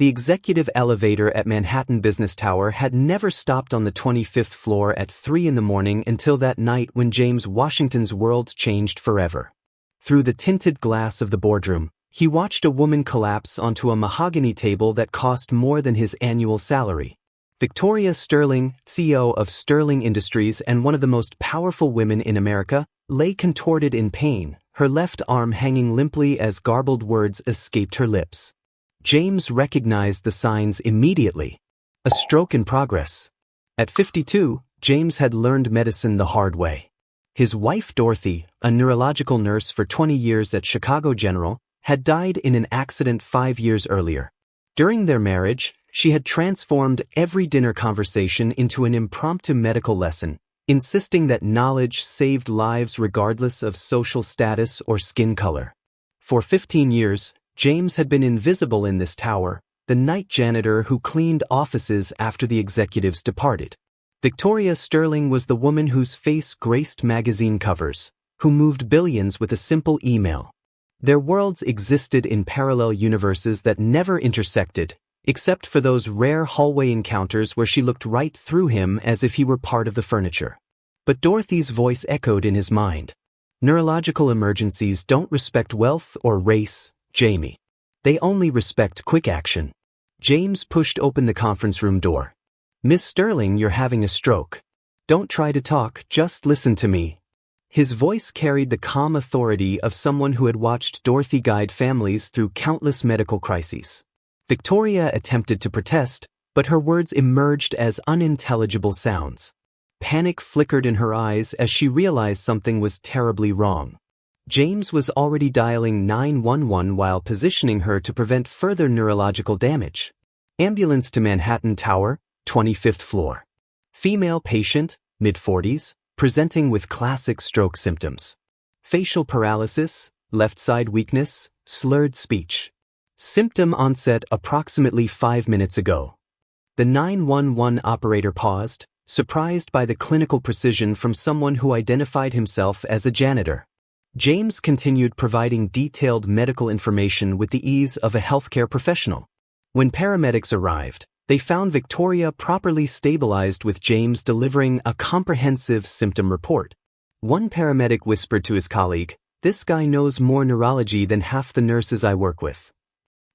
The executive elevator at Manhattan Business Tower had never stopped on the 25th floor at 3 in the morning until that night when James Washington's world changed forever. Through the tinted glass of the boardroom, he watched a woman collapse onto a mahogany table that cost more than his annual salary. Victoria Sterling, CEO of Sterling Industries and one of the most powerful women in America, lay contorted in pain, her left arm hanging limply as garbled words escaped her lips. James recognized the signs immediately. A stroke in progress. At 52, James had learned medicine the hard way. His wife Dorothy, a neurological nurse for 20 years at Chicago General, had died in an accident 5 years earlier. During their marriage, she had transformed every dinner conversation into an impromptu medical lesson, insisting that knowledge saved lives regardless of social status or skin color. For 15 years, James had been invisible in this tower, the night janitor who cleaned offices after the executives departed. Victoria Sterling was the woman whose face graced magazine covers, who moved billions with a simple email. Their worlds existed in parallel universes that never intersected, except for those rare hallway encounters where she looked right through him as if he were part of the furniture. But Dorothy's voice echoed in his mind. Neurological emergencies don't respect wealth or race, Jamie. They only respect quick action. James pushed open the conference room door. Miss Sterling, you're having a stroke. Don't try to talk, just listen to me. His voice carried the calm authority of someone who had watched Dorothy guide families through countless medical crises. Victoria attempted to protest, but her words emerged as unintelligible sounds. Panic flickered in her eyes as she realized something was terribly wrong. James was already dialing 911 while positioning her to prevent further neurological damage. Ambulance to Manhattan Tower, 25th floor. Female patient, mid-40s, presenting with classic stroke symptoms. Facial paralysis, left side weakness, slurred speech. Symptom onset approximately 5 minutes ago. The 911 operator paused, surprised by the clinical precision from someone who identified himself as a janitor. James continued providing detailed medical information with the ease of a healthcare professional. When paramedics arrived, they found Victoria properly stabilized with James delivering a comprehensive symptom report. One paramedic whispered to his colleague, "This guy knows more neurology than half the nurses I work with."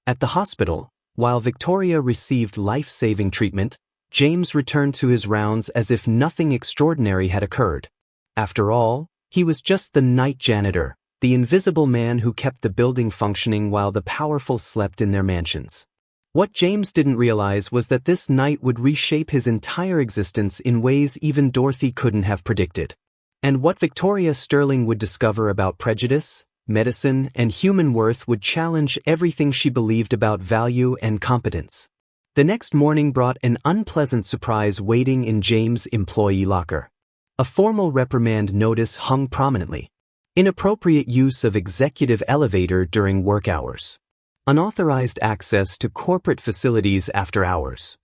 At the hospital, while Victoria received life-saving treatment, James returned to his rounds as if nothing extraordinary had occurred. After all, he was just the night janitor, the invisible man who kept the building functioning while the powerful slept in their mansions. What James didn't realize was that this night would reshape his entire existence in ways even Dorothy couldn't have predicted. And what Victoria Sterling would discover about prejudice, medicine, and human worth would challenge everything she believed about value and competence. The next morning brought an unpleasant surprise waiting in James' employee locker. A formal reprimand notice hung prominently. Inappropriate use of executive elevator during work hours. Unauthorized access to corporate facilities after hours.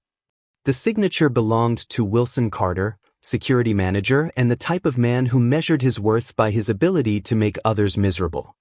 The signature belonged to Wilson Carter, security manager and the type of man who measured his worth by his ability to make others miserable.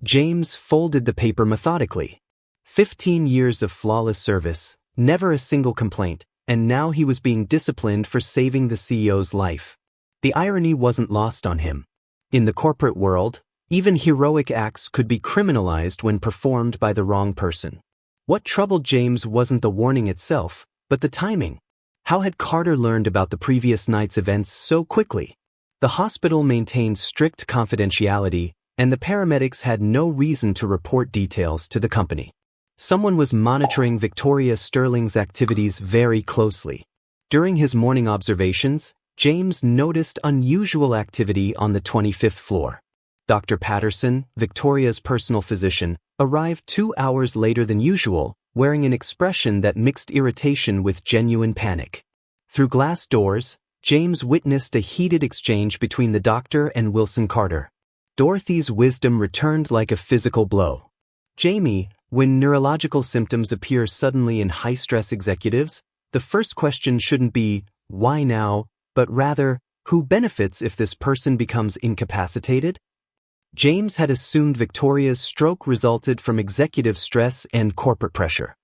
James folded the paper methodically. 15 years of flawless service, never a single complaint, and now he was being disciplined for saving the CEO's life. The irony wasn't lost on him. In the corporate world, even heroic acts could be criminalized when performed by the wrong person. What troubled James wasn't the warning itself, but the timing. How had Carter learned about the previous night's events so quickly? The hospital maintained strict confidentiality, and the paramedics had no reason to report details to the company. Someone was monitoring Victoria Sterling's activities very closely. During his morning observations, James noticed unusual activity on the 25th floor. Dr. Patterson, Victoria's personal physician, arrived 2 hours later than usual, wearing an expression that mixed irritation with genuine panic. Through glass doors, James witnessed a heated exchange between the doctor and Wilson Carter. Dorothy's wisdom returned like a physical blow. "Jamie, when neurological symptoms appear suddenly in high-stress executives, the first question shouldn't be, 'Why now?' but rather, 'Who benefits if this person becomes incapacitated?'" James had assumed Victoria's stroke resulted from executive stress and corporate pressure.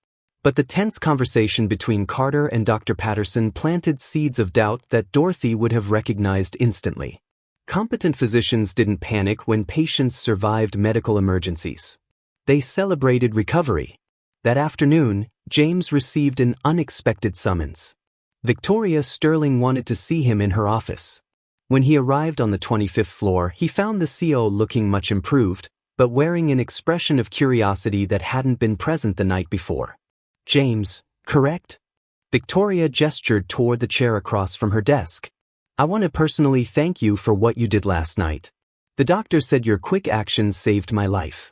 But the tense conversation between Carter and Dr. Patterson planted seeds of doubt that Dorothy would have recognized instantly. Competent physicians didn't panic when patients survived medical emergencies. They celebrated recovery. That afternoon, James received an unexpected summons. Victoria Sterling wanted to see him in her office. When he arrived on the 25th floor, he found the CO looking much improved, but wearing an expression of curiosity that hadn't been present the night before. "James, correct?" Victoria gestured toward the chair across from her desk. "I want to personally thank you for what you did last night. The doctor said your quick actions saved my life."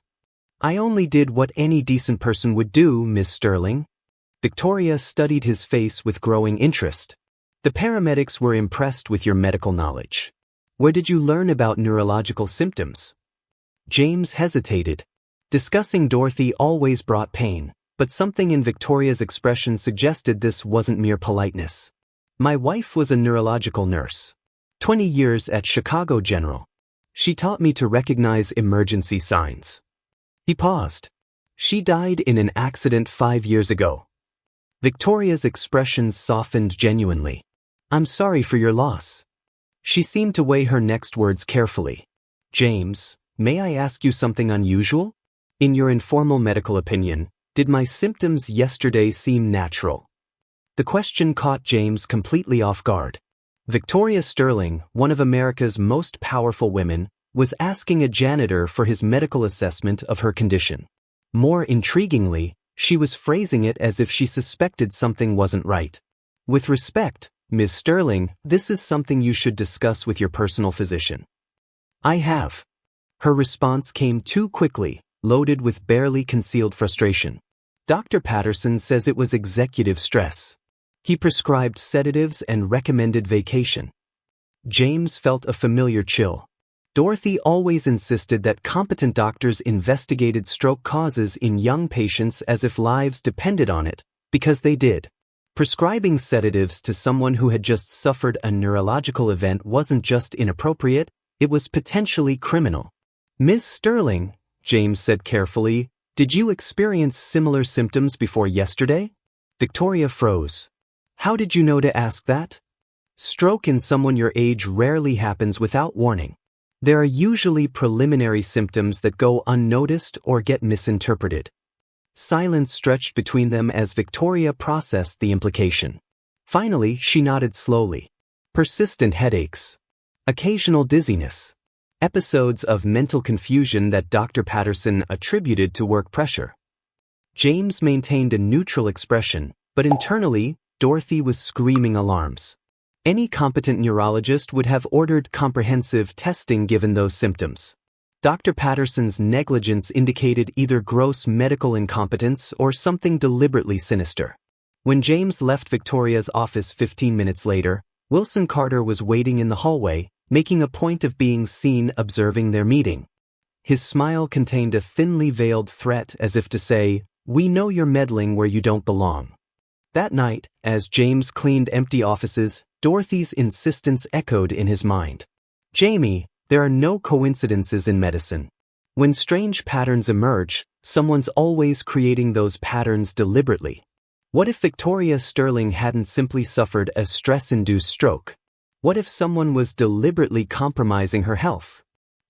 "I only did what any decent person would do, Miss Sterling." Victoria studied his face with growing interest. "The paramedics were impressed with your medical knowledge. Where did you learn about neurological symptoms?" James hesitated. Discussing Dorothy always brought pain, but something in Victoria's expression suggested this wasn't mere politeness. "My wife was a neurological nurse. 20 years at Chicago General. She taught me to recognize emergency signs." He paused. "She died in an accident 5 years ago." Victoria's expression softened genuinely. "I'm sorry for your loss." She seemed to weigh her next words carefully. "James, may I ask you something unusual? In your informal medical opinion, did my symptoms yesterday seem natural?" The question caught James completely off guard. Victoria Sterling, one of America's most powerful women, was asking a janitor for his medical assessment of her condition. More intriguingly, she was phrasing it as if she suspected something wasn't right. "With respect, Ms. Sterling, this is something you should discuss with your personal physician." "I have." Her response came too quickly, loaded with barely concealed frustration. "Dr. Patterson says it was executive stress. He prescribed sedatives and recommended vacation." James felt a familiar chill. Dorothy always insisted that competent doctors investigated stroke causes in young patients as if lives depended on it, because they did. Prescribing sedatives to someone who had just suffered a neurological event wasn't just inappropriate, it was potentially criminal. "Ms. Sterling," James said carefully, "did you experience similar symptoms before yesterday?" Victoria froze. "How did you know to ask that?" "Stroke in someone your age rarely happens without warning. There are usually preliminary symptoms that go unnoticed or get misinterpreted." Silence stretched between them as Victoria processed the implication. Finally, she nodded slowly. "Persistent headaches. Occasional dizziness. Episodes of mental confusion that Dr. Patterson attributed to work pressure." James maintained a neutral expression, but internally, Dorothy was screaming alarms. Any competent neurologist would have ordered comprehensive testing given those symptoms. Dr. Patterson's negligence indicated either gross medical incompetence or something deliberately sinister. When James left Victoria's office 15 minutes later, Wilson Carter was waiting in the hallway, making a point of being seen observing their meeting. His smile contained a thinly veiled threat as if to say, "We know you're meddling where you don't belong." That night, as James cleaned empty offices, Dorothy's insistence echoed in his mind. "Jamie, there are no coincidences in medicine. When strange patterns emerge, someone's always creating those patterns deliberately. What if Victoria Sterling hadn't simply suffered a stress-induced stroke? What if someone was deliberately compromising her health?"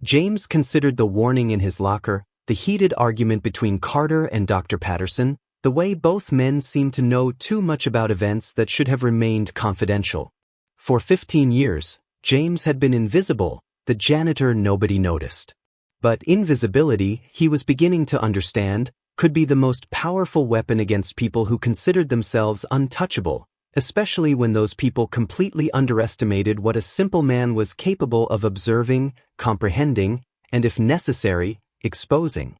James considered the warning in his locker, the heated argument between Carter and Dr. Patterson, the way both men seemed to know too much about events that should have remained confidential. For 15 years, James had been invisible, the janitor nobody noticed. But invisibility, he was beginning to understand, could be the most powerful weapon against people who considered themselves untouchable, especially when those people completely underestimated what a simple man was capable of observing, comprehending, and if necessary, exposing.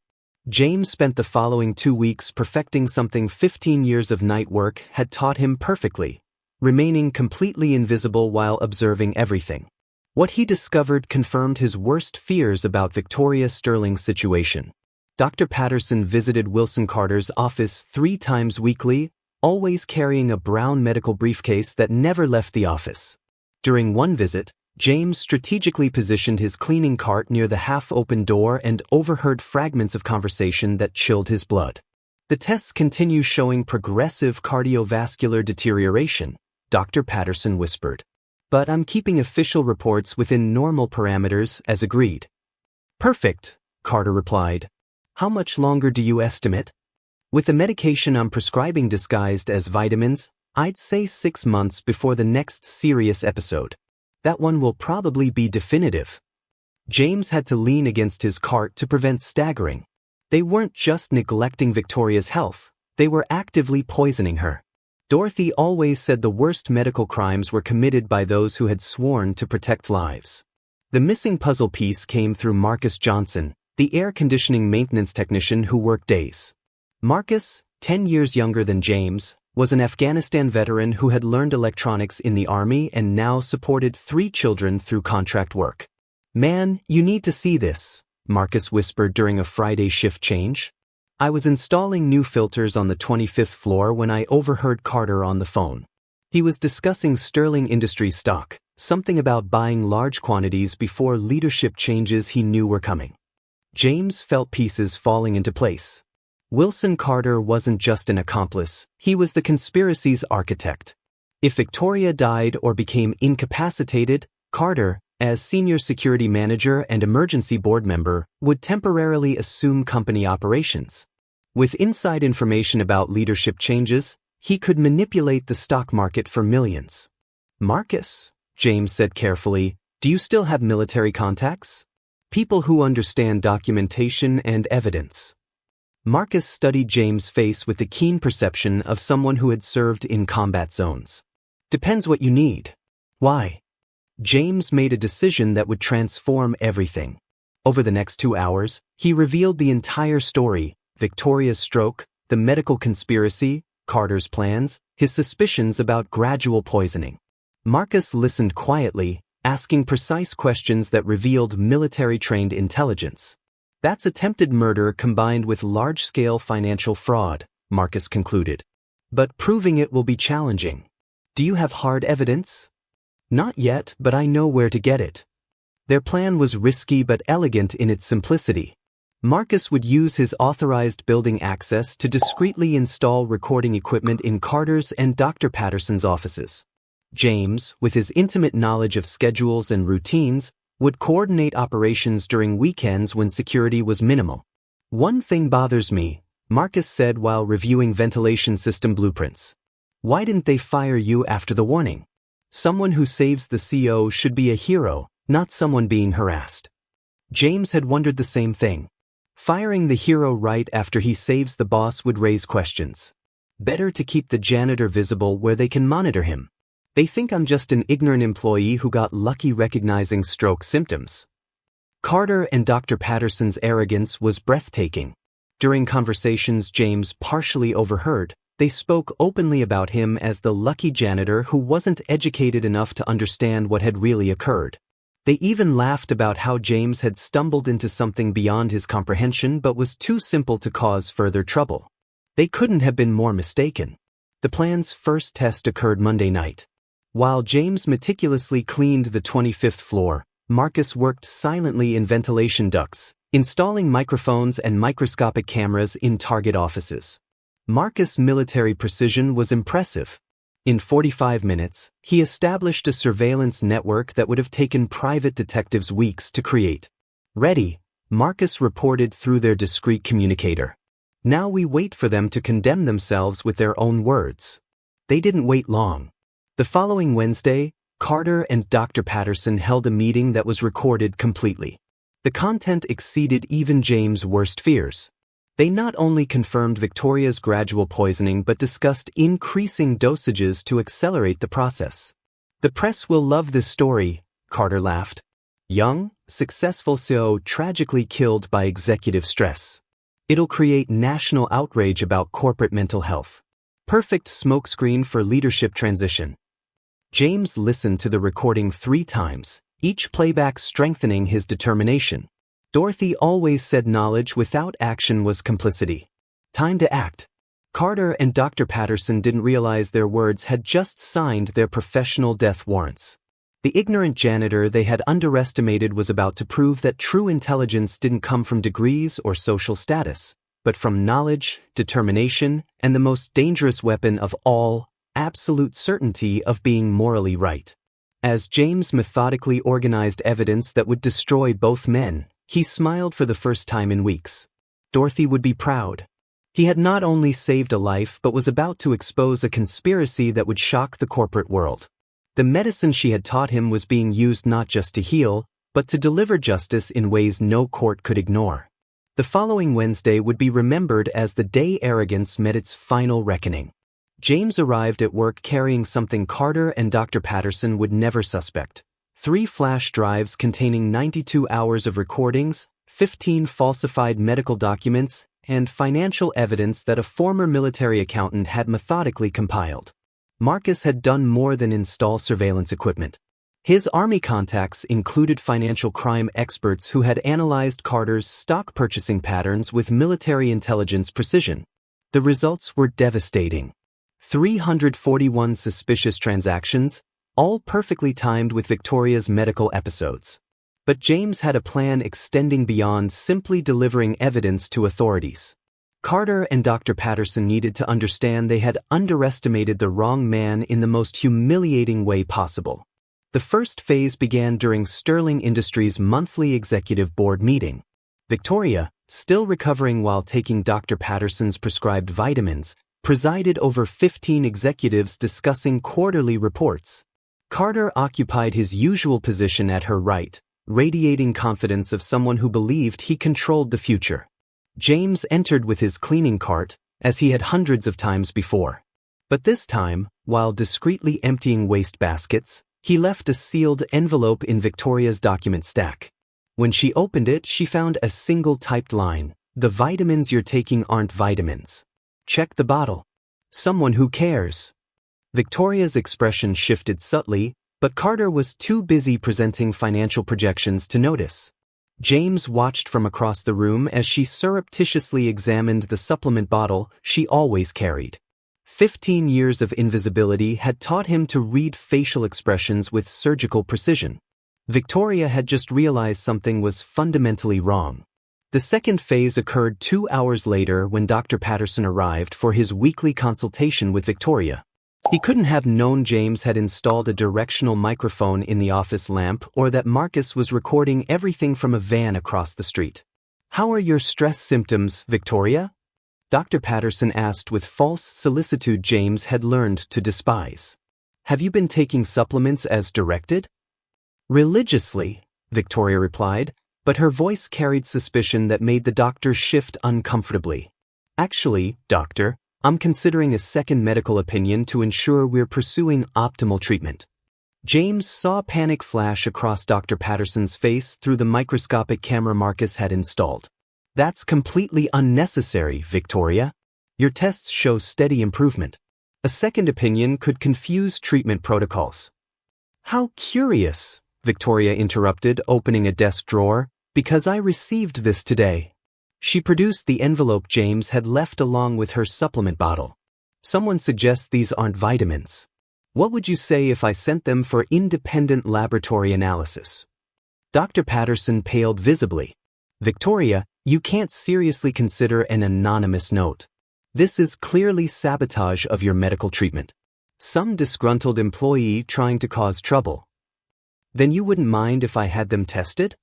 James spent the following 2 weeks perfecting something 15 years of night work had taught him perfectly, remaining completely invisible while observing everything. What he discovered confirmed his worst fears about Victoria Sterling's situation. Dr. Patterson visited Wilson Carter's office 3 times weekly, always carrying a brown medical briefcase that never left the office. During one visit, James strategically positioned his cleaning cart near the half-open door and overheard fragments of conversation that chilled his blood. The tests continue showing progressive cardiovascular deterioration, Dr. Patterson whispered. But I'm keeping official reports within normal parameters as agreed. Perfect, Carter replied. How much longer do you estimate? With the medication I'm prescribing disguised as vitamins, I'd say 6 months before the next serious episode. That one will probably be definitive. James had to lean against his cart to prevent staggering. They weren't just neglecting Victoria's health, they were actively poisoning her. Dorothy always said the worst medical crimes were committed by those who had sworn to protect lives. The missing puzzle piece came through Marcus Johnson, the air conditioning maintenance technician who worked days. Marcus, 10 years younger than James, was an Afghanistan veteran who had learned electronics in the army and now supported 3 children through contract work. Man, you need to see this, Marcus whispered during a Friday shift change. I was installing new filters on the 25th floor when I overheard Carter on the phone. He was discussing Sterling Industries stock, something about buying large quantities before leadership changes he knew were coming. James felt pieces falling into place. Wilson Carter wasn't just an accomplice, he was the conspiracy's architect. If Victoria died or became incapacitated, Carter, as senior security manager and emergency board member, would temporarily assume company operations. With inside information about leadership changes, he could manipulate the stock market for millions. Marcus, James said carefully, do you still have military contacts? People who understand documentation and evidence. Marcus studied James' face with the keen perception of someone who had served in combat zones. Depends what you need. Why? James made a decision that would transform everything. Over the next 2 hours, he revealed the entire story, Victoria's stroke, the medical conspiracy, Carter's plans, his suspicions about gradual poisoning. Marcus listened quietly, asking precise questions that revealed military-trained intelligence. That's attempted murder combined with large-scale financial fraud, Marcus concluded. But proving it will be challenging. Do you have hard evidence? Not yet, but I know where to get it. Their plan was risky but elegant in its simplicity. Marcus would use his authorized building access to discreetly install recording equipment in Carter's and Dr. Patterson's offices. James, with his intimate knowledge of schedules and routines, would coordinate operations during weekends when security was minimal. One thing bothers me, Marcus said while reviewing ventilation system blueprints. Why didn't they fire you after the warning? Someone who saves the CO should be a hero, not someone being harassed. James had wondered the same thing. Firing the hero right after he saves the boss would raise questions. Better to keep the janitor visible where they can monitor him. They think I'm just an ignorant employee who got lucky recognizing stroke symptoms. Carter and Dr. Patterson's arrogance was breathtaking. During conversations James partially overheard, they spoke openly about him as the lucky janitor who wasn't educated enough to understand what had really occurred. They even laughed about how James had stumbled into something beyond his comprehension but was too simple to cause further trouble. They couldn't have been more mistaken. The plan's first test occurred Monday night. While James meticulously cleaned the 25th floor, Marcus worked silently in ventilation ducts, installing microphones and microscopic cameras in target offices. Marcus' military precision was impressive. In 45 minutes, he established a surveillance network that would have taken private detectives weeks to create. Ready, Marcus reported through their discreet communicator. Now we wait for them to condemn themselves with their own words. They didn't wait long. The following Wednesday, Carter and Dr. Patterson held a meeting that was recorded completely. The content exceeded even James' worst fears. They not only confirmed Victoria's gradual poisoning but discussed increasing dosages to accelerate the process. The press will love this story, Carter laughed. Young, successful CEO tragically killed by executive stress. It'll create national outrage about corporate mental health. Perfect smokescreen for leadership transition. James listened to the recording 3 times, each playback strengthening his determination. Dorothy always said knowledge without action was complicity. Time to act. Carter and Dr. Patterson didn't realize their words had just signed their professional death warrants. The ignorant janitor they had underestimated was about to prove that true intelligence didn't come from degrees or social status. but from knowledge, determination, and the most dangerous weapon of all, absolute certainty of being morally right. As James methodically organized evidence that would destroy both men, he smiled for the first time in weeks. Dorothy would be proud. He had not only saved a life but was about to expose a conspiracy that would shock the corporate world. The medicine she had taught him was being used not just to heal, but to deliver justice in ways no court could ignore. The following Wednesday would be remembered as the day arrogance met its final reckoning. James arrived at work carrying something Carter and Dr. Patterson would never suspect: 3 flash drives containing 92 hours of recordings, 15 falsified medical documents, and financial evidence that a former military accountant had methodically compiled. Marcus had done more than install surveillance equipment. His Army contacts included financial crime experts who had analyzed Carter's stock purchasing patterns with military intelligence precision. The results were devastating. 341 suspicious transactions, all perfectly timed with Victoria's medical episodes. But James had a plan extending beyond simply delivering evidence to authorities. Carter and Dr. Patterson needed to understand they had underestimated the wrong man in the most humiliating way possible. The first phase began during Sterling Industries' monthly executive board meeting. Victoria, still recovering while taking Dr. Patterson's prescribed vitamins, presided over 15 executives discussing quarterly reports. Carter occupied his usual position at her right, radiating confidence of someone who believed he controlled the future. James entered with his cleaning cart, as he had hundreds of times before. But this time, while discreetly emptying waste baskets, he left a sealed envelope in Victoria's document stack. When she opened it, she found a single typed line: "The vitamins you're taking aren't vitamins. Check the bottle. Someone who cares." Victoria's expression shifted subtly, but Carter was too busy presenting financial projections to notice. James watched from across the room as she surreptitiously examined the supplement bottle she always carried. 15 years of invisibility had taught him to read facial expressions with surgical precision. Victoria had just realized something was fundamentally wrong. The second phase occurred 2 hours later when Dr. Patterson arrived for his weekly consultation with Victoria. He couldn't have known James had installed a directional microphone in the office lamp or that Marcus was recording everything from a van across the street. "How are your stress symptoms, Victoria?" Dr. Patterson asked with false solicitude James had learned to despise. "Have you been taking supplements as directed?" "Religiously," Victoria replied, but her voice carried suspicion that made the doctor shift uncomfortably. "Actually, doctor, I'm considering a second medical opinion to ensure we're pursuing optimal treatment." James saw panic flash across Dr. Patterson's face through the microscopic camera Marcus had installed. "That's completely unnecessary, Victoria. Your tests show steady improvement. A second opinion could confuse treatment protocols." "How curious," Victoria interrupted, opening a desk drawer, "because I received this today." She produced the envelope James had left along with her supplement bottle. "Someone suggests these aren't vitamins. What would you say if I sent them for independent laboratory analysis?" Dr. Patterson paled visibly. "Victoria, you can't seriously consider an anonymous note. This is clearly sabotage of your medical treatment. Some disgruntled employee trying to cause trouble. Then you wouldn't mind if I had them tested?"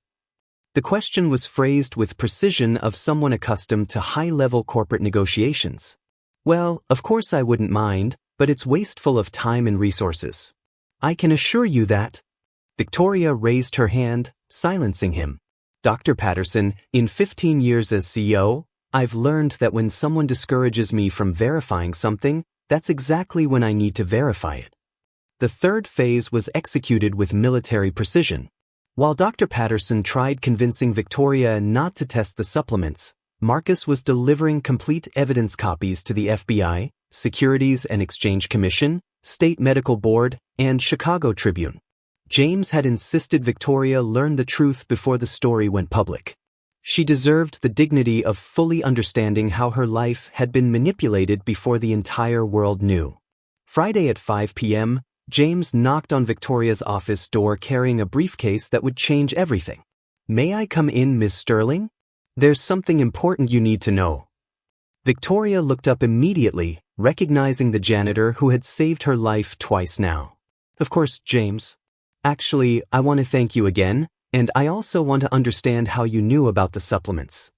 The question was phrased with precision of someone accustomed to high-level corporate negotiations. "Well, of course I wouldn't mind, but it's wasteful of time and resources. I can assure you that." Victoria raised her hand, silencing him. "Dr. Patterson, in 15 years as CEO, I've learned that when someone discourages me from verifying something, that's exactly when I need to verify it." The third phase was executed with military precision. While Dr. Patterson tried convincing Victoria not to test the supplements, Marcus was delivering complete evidence copies to the FBI, Securities and Exchange Commission, State Medical Board, and Chicago Tribune. James had insisted Victoria learn the truth before the story went public. She deserved the dignity of fully understanding how her life had been manipulated before the entire world knew. Friday at 5 p.m., James knocked on Victoria's office door carrying a briefcase that would change everything. "May I come in, Miss Sterling? There's something important you need to know." Victoria looked up immediately, recognizing the janitor who had saved her life twice now. Of course, James. Actually, I want to thank you again, and I also want to understand how you knew about the supplements.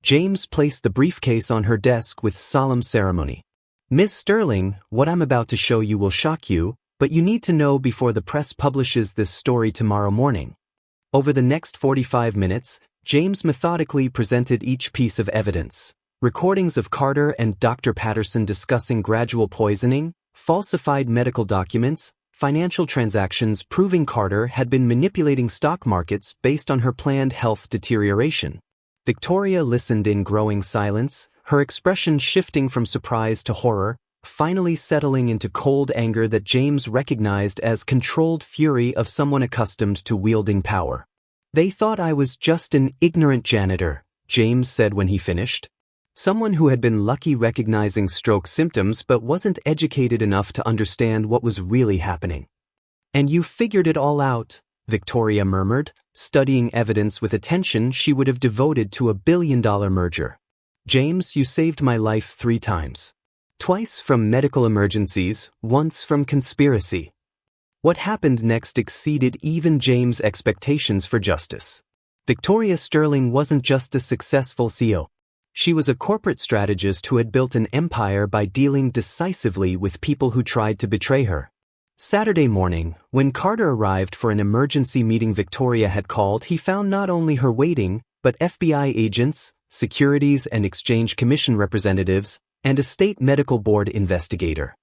James placed the briefcase on her desk with solemn ceremony. Ms. Sterling, what I'm about to show you will shock you, but you need to know before the press publishes this story tomorrow morning. Over the next 45 minutes, James methodically presented each piece of evidence. Recordings of Carter and Dr. Patterson discussing gradual poisoning, falsified medical documents, financial transactions proving Carter had been manipulating stock markets based on her planned health deterioration. Victoria listened in growing silence, her expression shifting from surprise to horror, finally settling into cold anger that James recognized as controlled fury of someone accustomed to wielding power. They thought I was just an ignorant janitor, James said when he finished. Someone who had been lucky recognizing stroke symptoms but wasn't educated enough to understand what was really happening. And you figured it all out, Victoria murmured, studying evidence with attention she would have devoted to a billion-dollar merger. James, you saved my life 3 times. Twice from medical emergencies, once from conspiracy. What happened next exceeded even James' expectations for justice. Victoria Sterling wasn't just a successful CEO. She was a corporate strategist who had built an empire by dealing decisively with people who tried to betray her. Saturday morning, when Carter arrived for an emergency meeting Victoria had called, he found not only her waiting, but FBI agents, Securities and Exchange Commission representatives, and a state medical board investigator.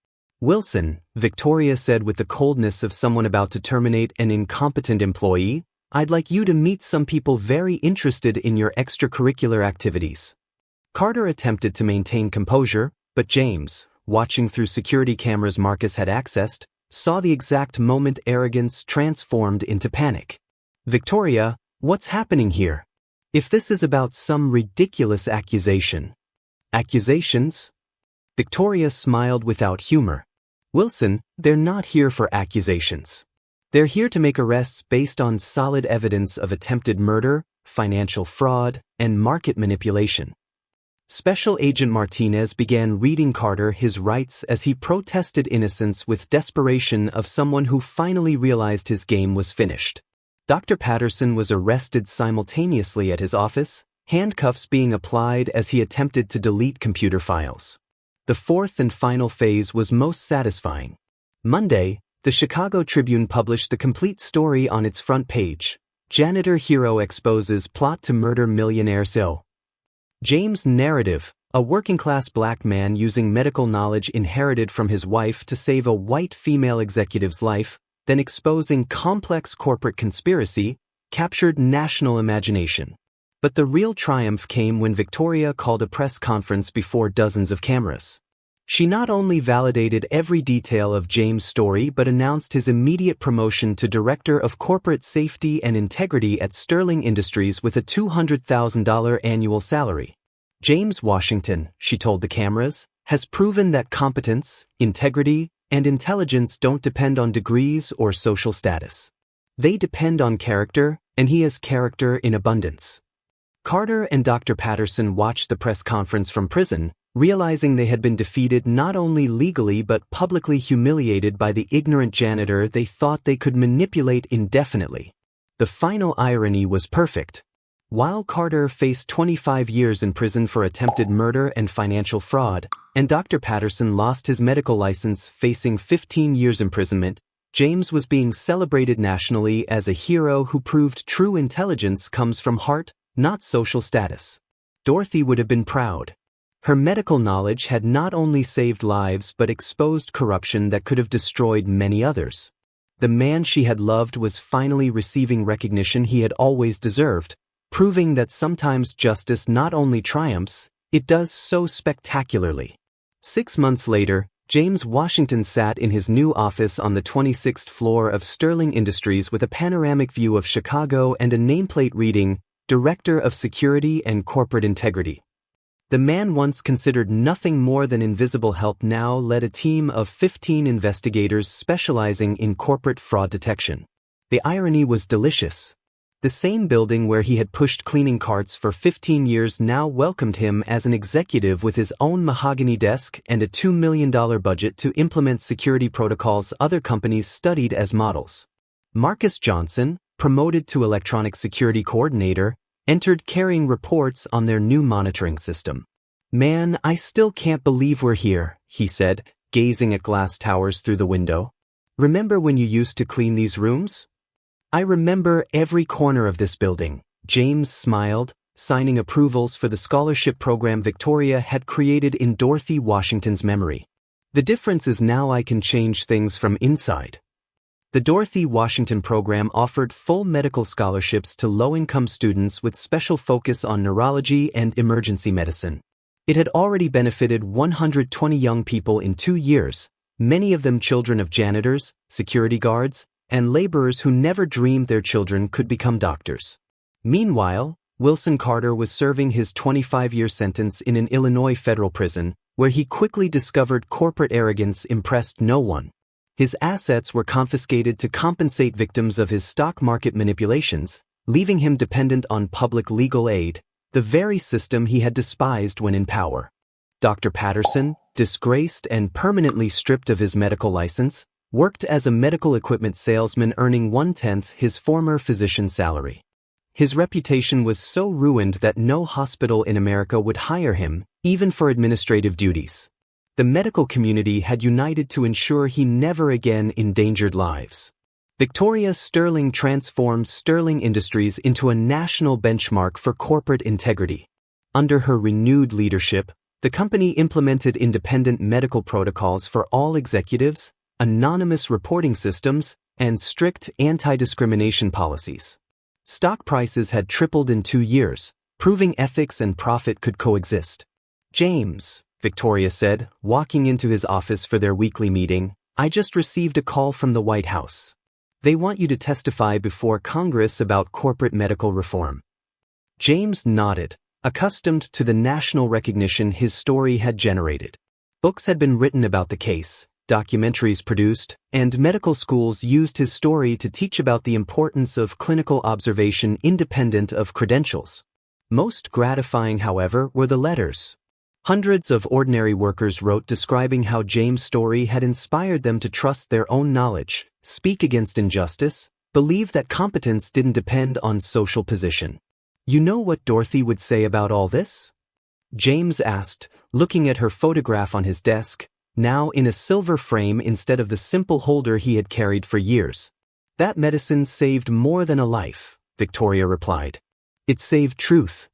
Wilson, Victoria said with the coldness of someone about to terminate an incompetent employee, I'd like you to meet some people very interested in your extracurricular activities. Carter attempted to maintain composure, but James, watching through security cameras Marcus had accessed, saw the exact moment arrogance transformed into panic. Victoria, what's happening here? If this is about some ridiculous accusation. Accusations? Victoria smiled without humor. Wilson, they're not here for accusations. They're here to make arrests based on solid evidence of attempted murder, financial fraud, and market manipulation. Special Agent Martinez began reading Carter his rights as he protested innocence with desperation of someone who finally realized his game was finished. Dr. Patterson was arrested simultaneously at his office, handcuffs being applied as he attempted to delete computer files. The fourth and final phase was most satisfying. Monday, the Chicago Tribune published the complete story on its front page. Janitor hero exposes plot to murder millionaire CEO. James' narrative, a working-class black man using medical knowledge inherited from his wife to save a white female executive's life, then exposing complex corporate conspiracy, captured national imagination. But the real triumph came when Victoria called a press conference before dozens of cameras. She not only validated every detail of James' story but announced his immediate promotion to Director of Corporate Safety and Integrity at Sterling Industries with a $200,000 annual salary. James Washington, she told the cameras, has proven that competence, integrity, and intelligence don't depend on degrees or social status. They depend on character, and he has character in abundance. Carter and Dr. Patterson watched the press conference from prison, realizing they had been defeated not only legally but publicly humiliated by the ignorant janitor they thought they could manipulate indefinitely. The final irony was perfect. While Carter faced 25 years in prison for attempted murder and financial fraud, and Dr. Patterson lost his medical license facing 15 years imprisonment, James was being celebrated nationally as a hero who proved true intelligence comes from heart, not social status. Dorothy would have been proud. Her medical knowledge had not only saved lives but exposed corruption that could have destroyed many others. The man she had loved was finally receiving recognition he had always deserved, proving that sometimes justice not only triumphs, it does so spectacularly. 6 months later, James Washington sat in his new office on the 26th floor of Sterling Industries with a panoramic view of Chicago and a nameplate reading, Director of Security and Corporate Integrity. The man once considered nothing more than invisible help now led a team of 15 investigators specializing in corporate fraud detection. The irony was delicious. The same building where he had pushed cleaning carts for 15 years now welcomed him as an executive with his own mahogany desk and a $2 million budget to implement security protocols other companies studied as models. Marcus Johnson, promoted to electronic security coordinator, entered carrying reports on their new monitoring system. "Man, I still can't believe we're here," he said, gazing at glass towers through the window. "Remember when you used to clean these rooms?" "I remember every corner of this building," James smiled, signing approvals for the scholarship program Victoria had created in Dorothy Washington's memory. "The difference is now I can change things from inside." The Dorothy Washington program offered full medical scholarships to low-income students with special focus on neurology and emergency medicine. It had already benefited 120 young people in 2 years, many of them children of janitors, security guards, and laborers who never dreamed their children could become doctors. Meanwhile, Wilson Carter was serving his 25-year sentence in an Illinois federal prison, where he quickly discovered corporate arrogance impressed no one. His assets were confiscated to compensate victims of his stock market manipulations, leaving him dependent on public legal aid, the very system he had despised when in power. Dr. Patterson, disgraced and permanently stripped of his medical license, worked as a medical equipment salesman earning 1/10 his former physician's salary. His reputation was so ruined that no hospital in America would hire him, even for administrative duties. The medical community had united to ensure he never again endangered lives. Victoria Sterling transformed Sterling Industries into a national benchmark for corporate integrity. Under her renewed leadership, the company implemented independent medical protocols for all executives, anonymous reporting systems, and strict anti-discrimination policies. Stock prices had tripled in 2 years, proving ethics and profit could coexist. "James," Victoria said, walking into his office for their weekly meeting, "I just received a call from the White House. They want you to testify before Congress about corporate medical reform." James nodded, accustomed to the national recognition his story had generated. Books had been written about the case, documentaries produced, and medical schools used his story to teach about the importance of clinical observation independent of credentials. Most gratifying, however, were the letters. Hundreds of ordinary workers wrote describing how James' story had inspired them to trust their own knowledge, speak against injustice, believe that competence didn't depend on social position. "You know what Dorothy would say about all this?" James asked, looking at her photograph on his desk, now in a silver frame instead of the simple holder he had carried for years. "That medicine saved more than a life," Victoria replied. "It saved truth."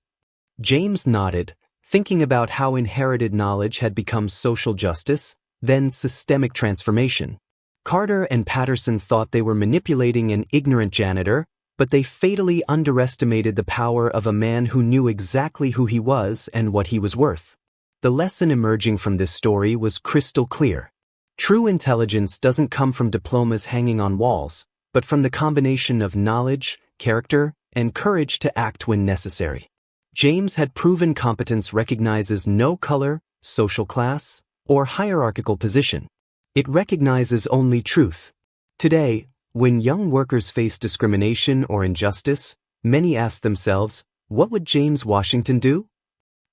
James nodded, thinking about how inherited knowledge had become social justice, then systemic transformation. Carter and Patterson thought they were manipulating an ignorant janitor, but they fatally underestimated the power of a man who knew exactly who he was and what he was worth. The lesson emerging from this story was crystal clear. True intelligence doesn't come from diplomas hanging on walls, but from the combination of knowledge, character, and courage to act when necessary. James had proven competence recognizes no color, social class, or hierarchical position. It recognizes only truth. Today, when young workers face discrimination or injustice, many ask themselves, what would James Washington do?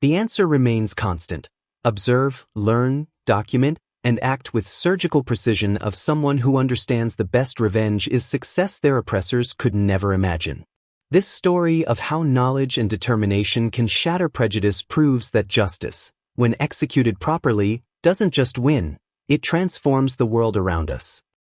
The answer remains constant. Observe, learn, document, and act with surgical precision of someone who understands the best revenge is success their oppressors could never imagine. This story of how knowledge and determination can shatter prejudice proves that justice, when executed properly, doesn't just win, it transforms the world around us.